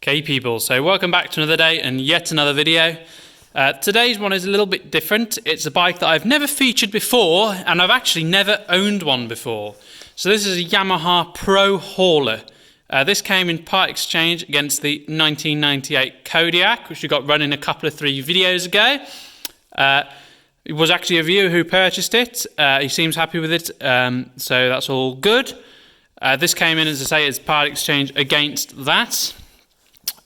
Okay people, so welcome back to another day and yet another video. Today's one is a little bit different. It's a bike that I've never featured before and I've actually never owned one before. So this is a Yamaha Pro Hauler. This came in part exchange against the 1998 Kodiak, which we got running three videos ago. It was actually a viewer who purchased it. He seems happy with it, so that's all good. This came in, as I say, as part exchange against that.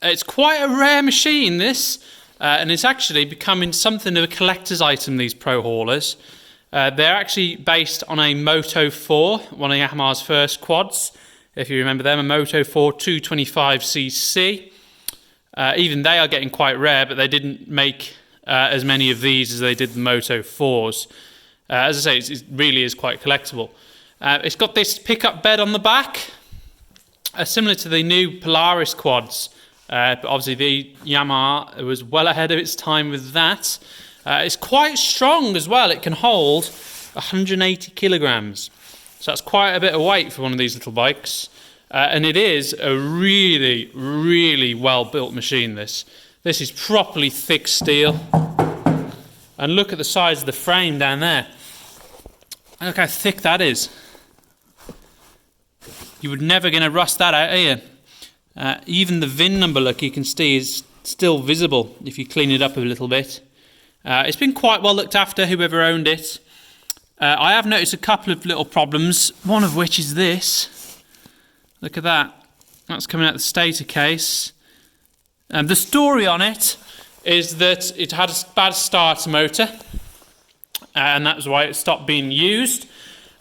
It's quite a rare machine, this, and it's actually becoming something of a collector's item, these Pro Haulers. They're actually based on a Moto 4, one of Yamaha's first quads, if you remember them, a Moto 4 225cc. Even they are getting quite rare, but they didn't make as many of these as they did the Moto 4s. As I say, it really is quite collectible. It's got this pickup bed on the back, similar to the new Polaris quads. But obviously the Yamaha was well ahead of its time with that. It's quite strong as well. It can hold 180 kilograms. So that's quite a bit of weight for one of these little bikes. And it is a really, really well built machine, this. This is properly thick steel. And look at the size of the frame down there. Look how thick that is. You would never going to rust that out, are you? Even the VIN number, look, you can see is still visible if you clean it up a little bit. It's been quite well looked after, whoever owned it. I have noticed a couple of little problems, one of which is this. Look at that. That's coming out the stator case. The story on it is that it had a bad starter motor, and that's why it stopped being used.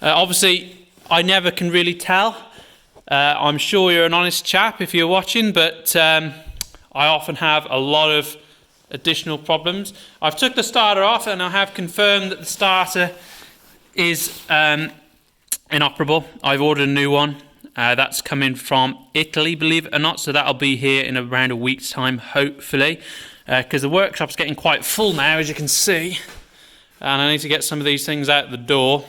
Obviously, I never can really tell. I'm sure you're an honest chap if you're watching, but I often have a lot of additional problems. I've took the starter off and I have confirmed that the starter is inoperable. I've ordered a new one. That's coming from Italy, believe it or not, so that'll be here in around a week's time, hopefully, because the workshop's getting quite full now, as you can see, and I need to get some of these things out the door.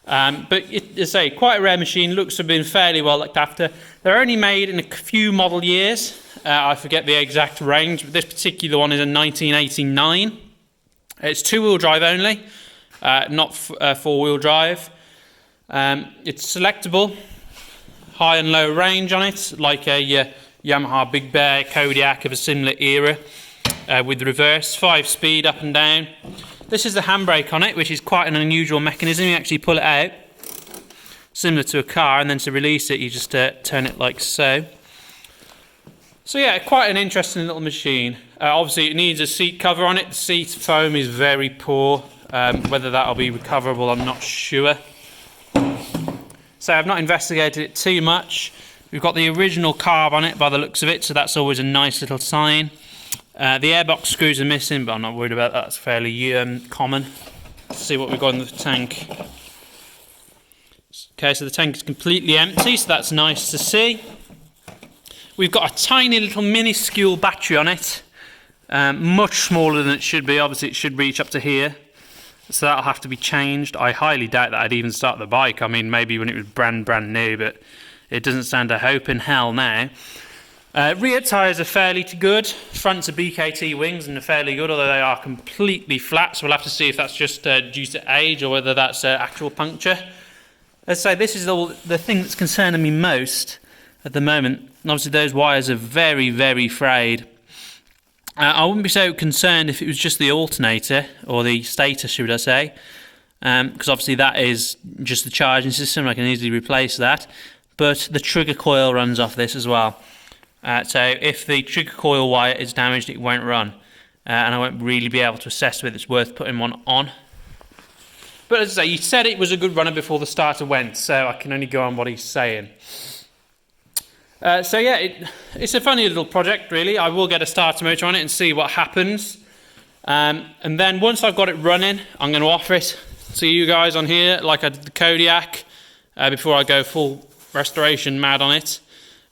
But as I say, quite a rare machine, looks to have been fairly well looked after. They're only made in a few model years. I forget the exact range, but this particular one is a 1989. It's two-wheel drive only, not four-wheel drive. It's selectable, high and low range on it, like a Yamaha Big Bear Kodiak of a similar era, with reverse, 5-speed up and down. This is the handbrake on it, which is quite an unusual mechanism. You actually pull it out, similar to a car, and then to release it, you just turn it like so. So yeah, quite an interesting little machine. Obviously, it needs a seat cover on it. The seat foam is very poor. Whether that'll be recoverable, I'm not sure. So I've not investigated it too much. We've got the original carb on it by the looks of it, so that's always a nice little sign. The airbox screws are missing, but I'm not worried about that. That's fairly common. Let's see what we've got in the tank. Okay, so the tank is completely empty, so that's nice to see. We've got a tiny little minuscule battery on it, much smaller than it should be. Obviously, it should reach up to here, so that'll have to be changed. I highly doubt that I'd even start the bike. I mean, maybe when it was brand new, but it doesn't stand a hope in hell now. Rear tyres are fairly good. Fronts are BKT wings and they're fairly good, although they are completely flat, so we'll have to see if that's just due to age or whether that's actual puncture. As I say, this is the thing that's concerning me most at the moment. And obviously those wires are very, very frayed. I wouldn't be so concerned if it was just the alternator, or the stator should I say, because obviously that is just the charging system. I can easily replace that, but the trigger coil runs off this as well. So if the trigger coil wire is damaged, it won't run, and I won't really be able to assess whether it's worth putting one on. But as I say, he said it was a good runner before the starter went, so I can only go on what he's saying. So yeah, it's a funny little project really. I will get a starter motor on it and see what happens, and then once I've got it running, I'm going to offer it to you guys on here like I did the Kodiak, before I go full restoration mad on it.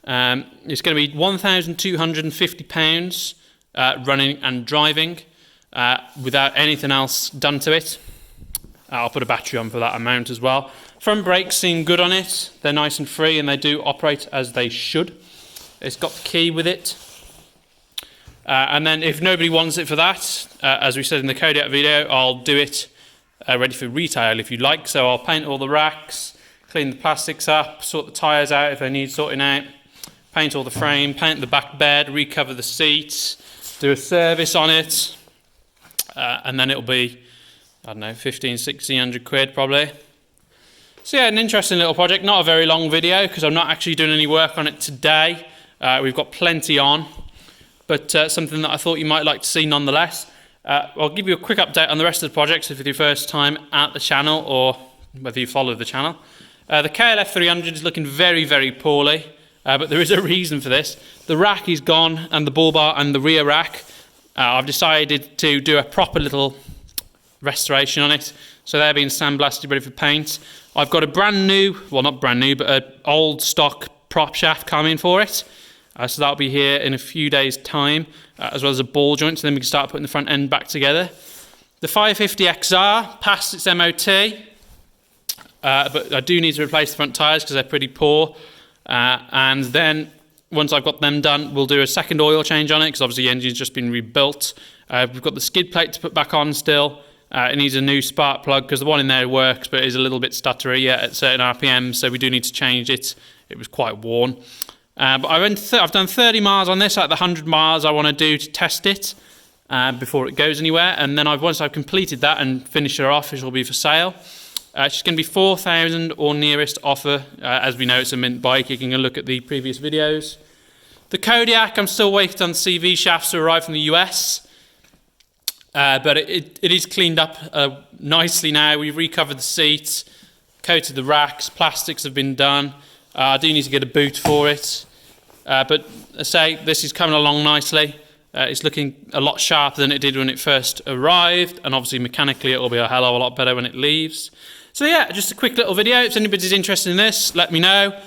It's going to be £1,250 running and driving without anything else done to it. I'll put a battery on for that amount as well. Front brakes seem good on it. They're nice and free and they do operate as they should. It's got the key with it. And then if nobody wants it for that, as we said in the Kodiak video, I'll do it ready for retail if you'd like. So I'll paint all the racks, clean the plastics up, sort the tyres out if they need sorting out, paint all the frame, paint the back bed, recover the seats, do a service on it, and then it'll be, I don't know, 15, 1600 quid probably. So yeah, an interesting little project, not a very long video because I'm not actually doing any work on it today. We've got plenty on, but something that I thought you might like to see nonetheless. I'll give you a quick update on the rest of the projects if it's your first time at the channel or whether you follow the channel. The KLF 300 is looking very, very poorly, but there is a reason for this. The rack is gone and the bull bar and the rear rack. I've decided to do a proper little restoration on it. So they're being sandblasted, ready for paint. I've got a brand new, well not brand new, but an old stock prop shaft coming for it. So that'll be here in a few days' time, as well as a ball joint, so then we can start putting the front end back together. The 550XR passed its MOT, but I do need to replace the front tyres because they're pretty poor. And then once I've got them done, we'll do a second oil change on it because obviously the engine's just been rebuilt. We've got the skid plate to put back on still. It needs a new spark plug because the one in there works, but it is a little bit stuttery at certain RPMs, so we do need to change it. It was quite worn. But I've done 30 miles on this, like the 100 miles I want to do to test it before it goes anywhere. And then once I've completed that and finished her off, it will be for sale. She's going to be 4,000 or nearest offer. As we know, it's a mint bike. You can go look at the previous videos. The Kodiak, I'm still waiting on the CV shafts to arrive from the US. But it is cleaned up nicely now. We've recovered the seats, coated the racks, plastics have been done. I do need to get a boot for it. But I say this is coming along nicely. It's looking a lot sharper than it did when it first arrived. And obviously mechanically it will be a hell of a lot better when it leaves. So yeah, just a quick little video. If anybody's interested in this, let me know.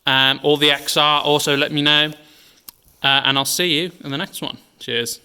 Or the XR, also let me know. And I'll see you in the next one. Cheers.